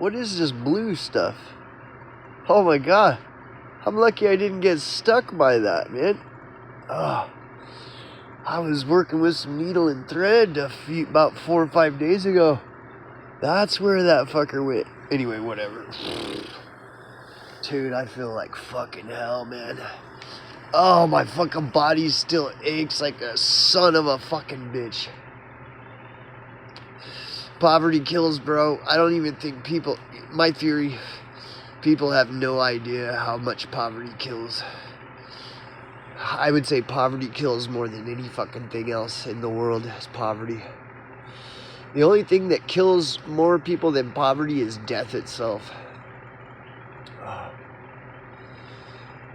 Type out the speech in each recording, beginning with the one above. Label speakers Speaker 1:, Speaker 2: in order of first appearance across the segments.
Speaker 1: What is this blue stuff? Oh my god. I'm lucky I didn't get stuck by that, man. Oh, I was working with some needle and thread about 4 or 5 days ago. That's where that fucker went. Anyway, whatever. Dude, I feel like fucking hell, man. Oh, my fucking body still aches like a son of a fucking bitch. Poverty kills, bro. I don't even think people... My theory, people have no idea how much poverty kills. I would say poverty kills more than any fucking thing else in the world is poverty. The only thing that kills more people than poverty is death itself.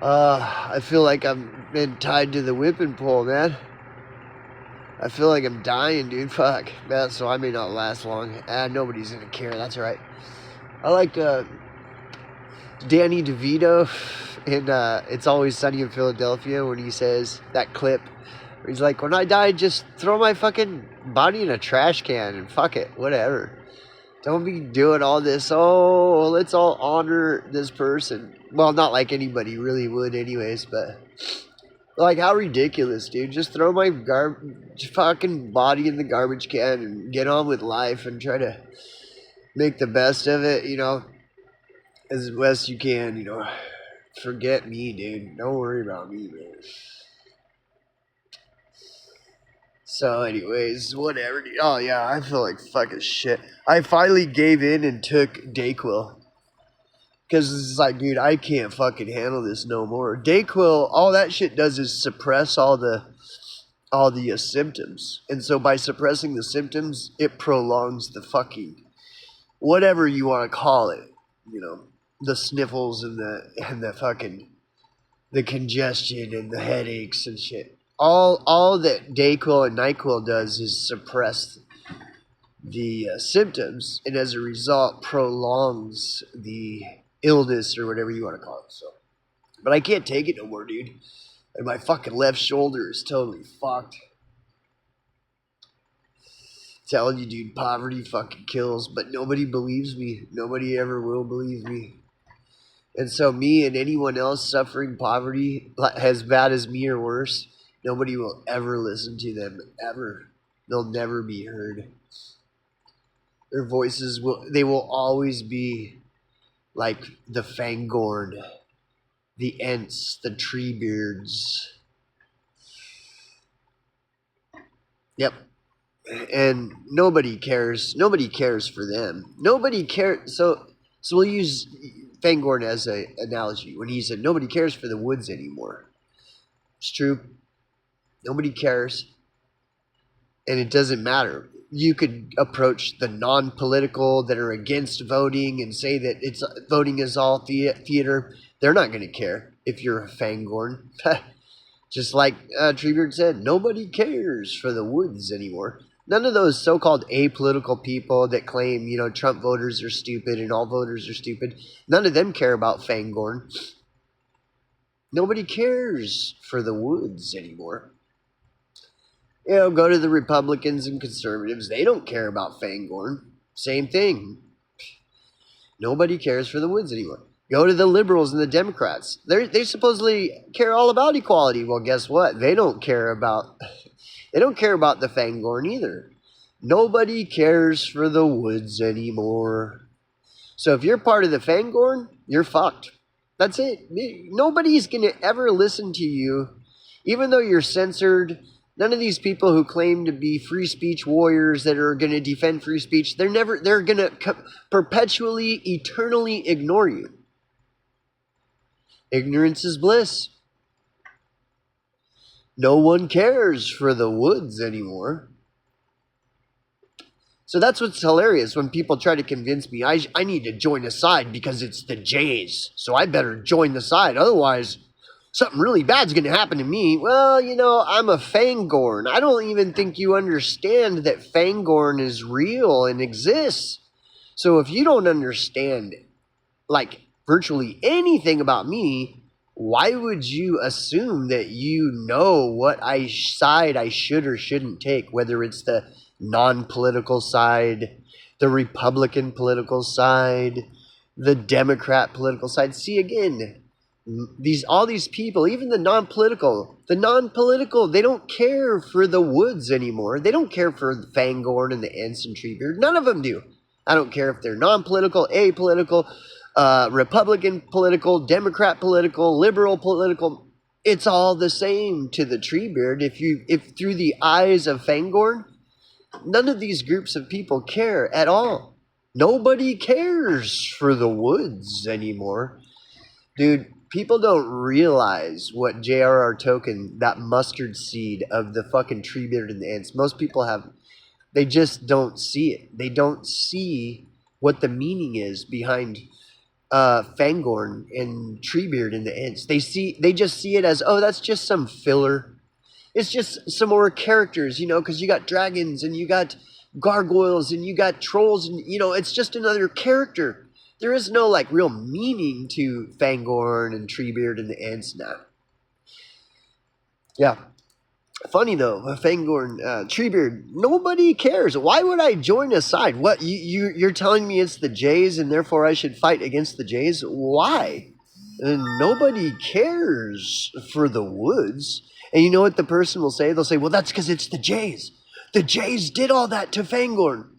Speaker 1: I feel like I'm been tied to the whipping pole, man. I feel like I'm dying, dude. Fuck. Man, so I may not last long. Nobody's gonna care. That's alright. I like Danny DeVito in It's Always Sunny in Philadelphia when he says that clip where he's like, when I die, just throw my fucking body in a trash can and fuck it. Whatever. Don't be doing all this, oh, let's all honor this person. Well, not like anybody really would anyways, but... Like, how ridiculous, dude. Just throw my fucking body in the garbage can and get on with life and try to make the best of it, you know, as best you can, you know. Forget me, dude. Don't worry about me, man. So, anyways, whatever, dude. Oh, yeah, I feel like fucking shit. I finally gave in and took Dayquil. Because it's like, dude, I can't fucking handle this no more. Dayquil, all that shit does is suppress all the symptoms. And so by suppressing the symptoms, it prolongs the fucking, whatever you want to call it, you know, the sniffles and the fucking, the congestion and the headaches and shit. All that Dayquil and NyQuil does is suppress the symptoms, and as a result, prolongs the illness or whatever you want to call it. So, but I can't take it no more, dude. And my fucking left shoulder is totally fucked. Telling you, dude, poverty fucking kills, but nobody believes me. Nobody ever will believe me. And so me and anyone else suffering poverty as bad as me or worse, nobody will ever listen to them, ever. They'll never be heard. Their voices will always be like the Fangorn, the Ents, the Treebeards. Yep. And nobody cares. Nobody cares for them. Nobody cares. So we'll use Fangorn as an analogy when he said nobody cares for the woods anymore. It's true. Nobody cares. And it doesn't matter. You could approach the non-political that are against voting and say that voting is all theater. They're not going to care if you're a Fangorn. Just like Treebeard said, nobody cares for the woods anymore. None of those so-called apolitical people that claim, you know, Trump voters are stupid and all voters are stupid, none of them care about Fangorn. Nobody cares for the woods anymore. You know, go to the Republicans and conservatives. They don't care about Fangorn. Same thing. Nobody cares for the woods anymore. Go to the liberals and the Democrats. They supposedly care all about equality. Well, guess what? They don't care about the Fangorn either. Nobody cares for the woods anymore. So if you're part of the Fangorn, you're fucked. That's it. Nobody's going to ever listen to you, even though you're censored. None of these people who claim to be free speech warriors that are going to defend free speech, they're going to perpetually, eternally ignore you. Ignorance is bliss. No one cares for the woods anymore. So that's what's hilarious when people try to convince me I need to join a side because it's the Jays. So I better join the side. Otherwise, something really bad's going to happen to me. Well, you know, I'm a Fangorn. I don't even think you understand that Fangorn is real and exists. So if you don't understand, like, virtually anything about me, why would you assume that you know what side I should or shouldn't take, whether it's the non-political side, the Republican political side, the Democrat political side. See, again, all these people, even the non-political, they don't care for the woods anymore. They don't care for Fangorn and the Ents and Treebeard. None of them do. I don't care if they're non-political, apolitical, Republican political, Democrat political, liberal political. It's all the same to the Treebeard. If through the eyes of Fangorn, none of these groups of people care at all. Nobody cares for the woods anymore. Dude, people don't realize what J.R.R. Tolkien, that mustard seed of the fucking Treebeard and the Ents, most people they just don't see it. They don't see what the meaning is behind Fangorn and Treebeard and the Ents. They just see it as, oh, that's just some filler. It's just some more characters, because you got dragons and you got gargoyles and you got trolls and, it's just another character. There is no, real meaning to Fangorn and Treebeard and the Ents now. Yeah. Funny, though, Fangorn, Treebeard, nobody cares. Why would I join a side? What, you're telling me it's the Jays and therefore I should fight against the Jays? Why? And nobody cares for the woods. And you know what the person will say? They'll say, well, that's because it's the Jays. The Jays did all that to Fangorn.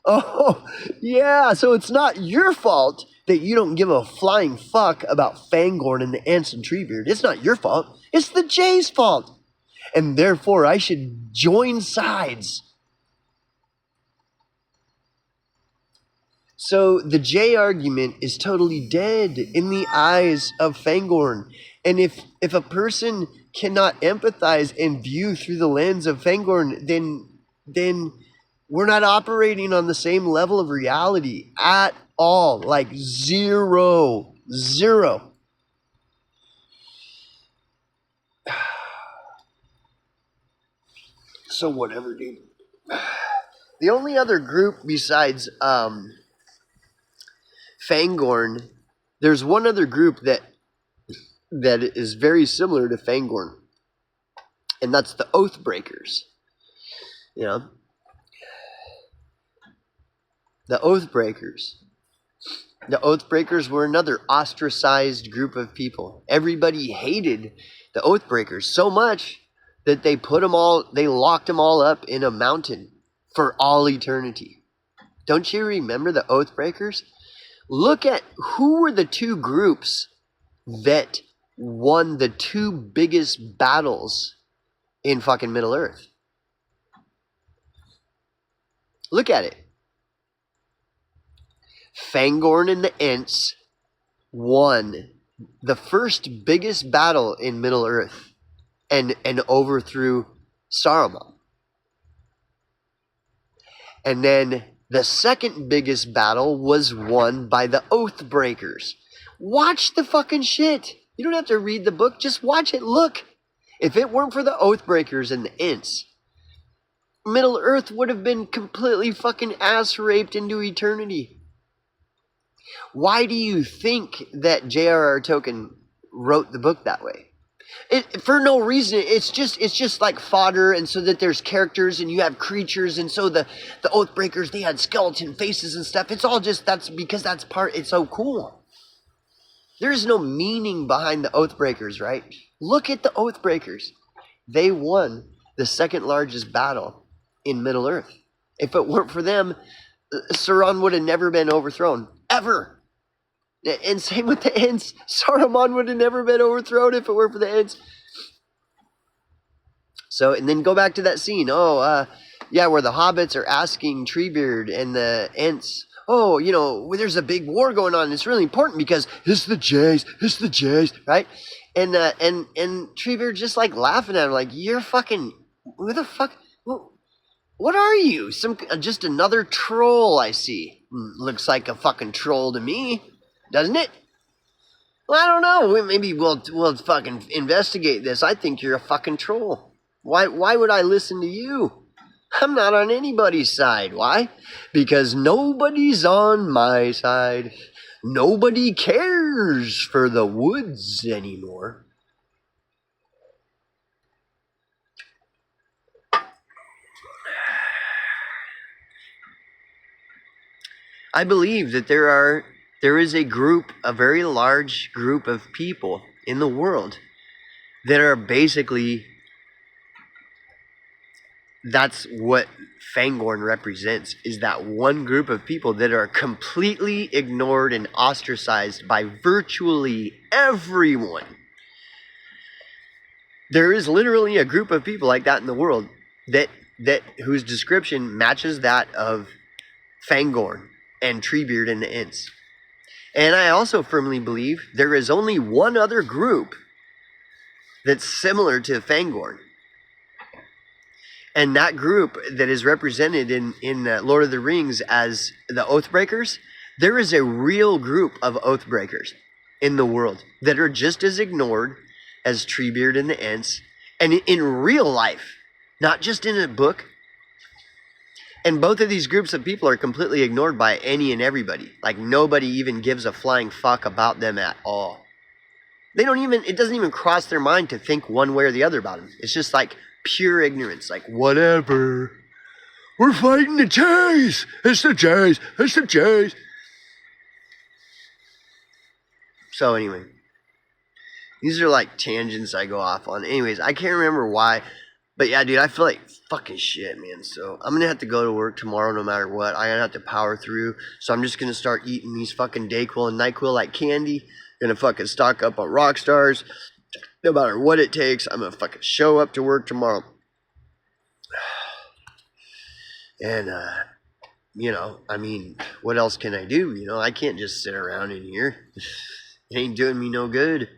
Speaker 1: Oh, yeah, so it's not your fault that you don't give a flying fuck about Fangorn and the Ents and Treebeard. It's not your fault. It's the Jays' fault. And therefore, I should join sides. So the Jay argument is totally dead in the eyes of Fangorn. And if a person cannot empathize and view through the lens of Fangorn, then we're not operating on the same level of reality at all. Zero. So whatever, dude. The only other group besides Fangorn, there's one other group that is very similar to Fangorn, and that's the Oathbreakers. The Oathbreakers. The Oathbreakers were another ostracized group of people. Everybody hated the Oathbreakers so much that they locked them all up in a mountain for all eternity. Don't you remember the Oathbreakers? Look at who were the two groups that won the two biggest battles in fucking Middle-earth. Look at it. Fangorn and the Ents won the first biggest battle in Middle-earth and overthrew Saruman. And then the second biggest battle was won by the Oathbreakers. Watch the fucking shit. You don't have to read the book. Just watch it. Look. If it weren't for the Oathbreakers and the Ents, Middle-earth would have been completely fucking ass-raped into eternity. Why do you think that J.R.R. Tolkien wrote the book that way? For no reason. It's just like fodder, and so that there's characters and you have creatures, and so the Oathbreakers, they had skeleton faces and stuff. It's all just, it's so cool. There's no meaning behind the Oathbreakers, right? Look at the Oathbreakers. They won the second largest battle in Middle-earth. If it weren't for them, Sauron would have never been overthrown. Ever. And same with the Ents. Saruman would have never been overthrown if it were for the Ents. So, and then go back to that scene. Where the hobbits are asking Treebeard and the Ents, there's a big war going on. It's really important because it's the Jays, right? And Treebeard just laughing at him, you're fucking, who the fuck, what are you? Just another troll, I see. Looks like a fucking troll to me. Doesn't it? Well, I don't know. Maybe we'll fucking investigate this. I think you're a fucking troll. Why would I listen to you? I'm not on anybody's side. Why? Because nobody's on my side. Nobody cares for the woods anymore. I believe that there is a very large group of people in the world that are basically, that's what Fangorn represents, is that one group of people that are completely ignored and ostracized by virtually everyone. There is literally a group of people like that in the world that whose description matches that of Fangorn and Treebeard and the Ents. And I also firmly believe there is only one other group that's similar to Fangorn. And that group that is represented in Lord of the Rings as the Oathbreakers, there is a real group of Oathbreakers in the world that are just as ignored as Treebeard and the Ents, and in real life, not just in a book. And both of these groups of people are completely ignored by any and everybody. Like, nobody even gives a flying fuck about them at all. They don't even, it doesn't even cross their mind to think one way or the other about them. It's just like pure ignorance. Like, whatever. We're fighting the Jays. It's the Jays. It's the Jays. So anyway, these are like tangents I go off on. Anyways, I can't remember why. But yeah, dude, I feel like fucking shit, man. So I'm going to have to go to work tomorrow no matter what. I'm going to have to power through. So I'm just going to start eating these fucking Dayquil and NyQuil like candy. Going to fucking stock up on Rockstars. No matter what it takes, I'm going to fucking show up to work tomorrow. And, you know, I mean, what else can I do? You know, I can't just sit around in here. It ain't doing me no good.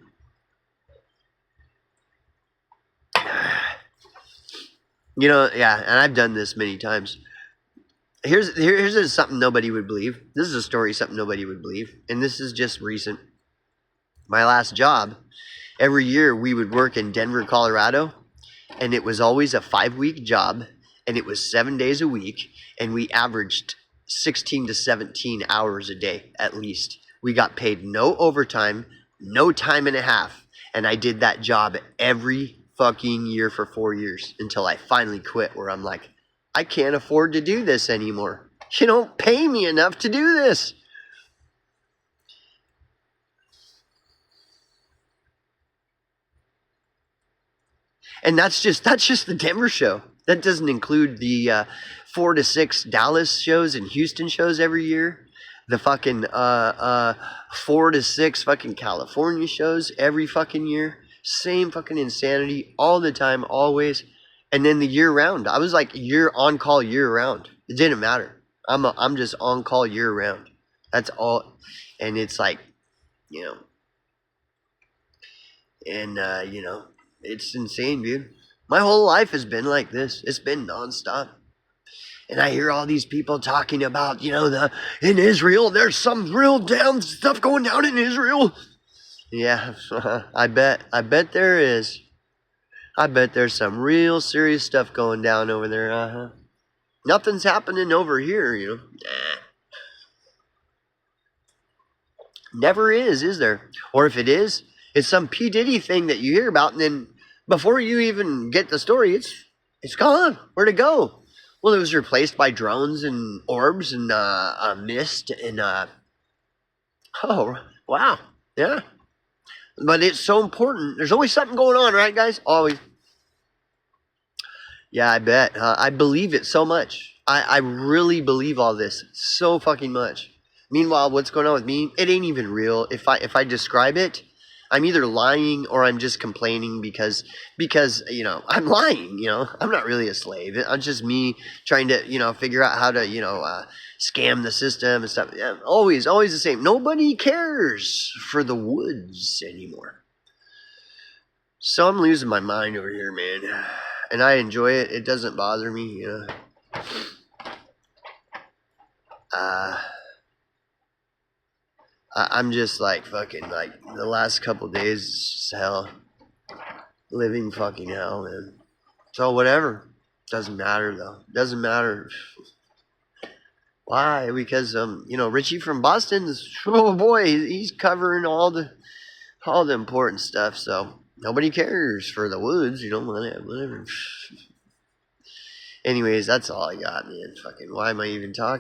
Speaker 1: You know, yeah, and I've done this many times. Here's something nobody would believe. This is a story something nobody would believe, and this is just recent. My last job, every year we would work in Denver, Colorado, and it was always a 5-week job, and it was 7 days a week, and we averaged 16 to 17 hours a day at least. We got paid no overtime, no time and a half, and I did that job every fucking year for 4 years until I finally quit, where I'm like, I can't afford to do this anymore. You don't pay me enough to do this. And that's just the Denver show. That doesn't include the 4 to 6 Dallas shows and Houston shows every year. The fucking 4 to 6 fucking California shows every fucking year. Same fucking insanity all the time, always. And then the year round. I was like on call year round. It didn't matter. I'm just on call year round. That's all. And it's like, you know. And, you know, it's insane, dude. My whole life has been like this. It's been nonstop. And I hear all these people talking about, you know, in Israel, there's some real damn stuff going down in Israel. Yeah, I bet there is. I bet there's some real serious stuff going down over there. Nothing's happening over here, you know. Nah. Never is there? Or if it is, it's some P. Diddy thing that you hear about, and then before you even get the story, it's gone. Where'd it go? Well, it was replaced by drones and orbs and mist and oh wow, yeah. But it's so important. There's always something going on, right, guys? Always. Yeah, I bet. I believe it so much. I really believe all this so fucking much. Meanwhile, what's going on with me? It ain't even real. If I describe it, I'm either lying or I'm just complaining because you know, I'm lying, you know. I'm not really a slave. I'm just me trying to, you know, figure out how to, you know, scam the system and stuff. Yeah, always the same. Nobody cares for the woods anymore. So I'm losing my mind over here, man. And I enjoy it. It doesn't bother me, you know. I'm just like fucking, like, the last couple days is just hell. Living fucking hell, man. So whatever. Doesn't matter though. Doesn't matter. Why? Because you know, Richie from Boston is, oh boy, he's covering all the important stuff, so nobody cares for the woods, you know, whatever. Anyways, that's all I got, man. Fucking why am I even talking?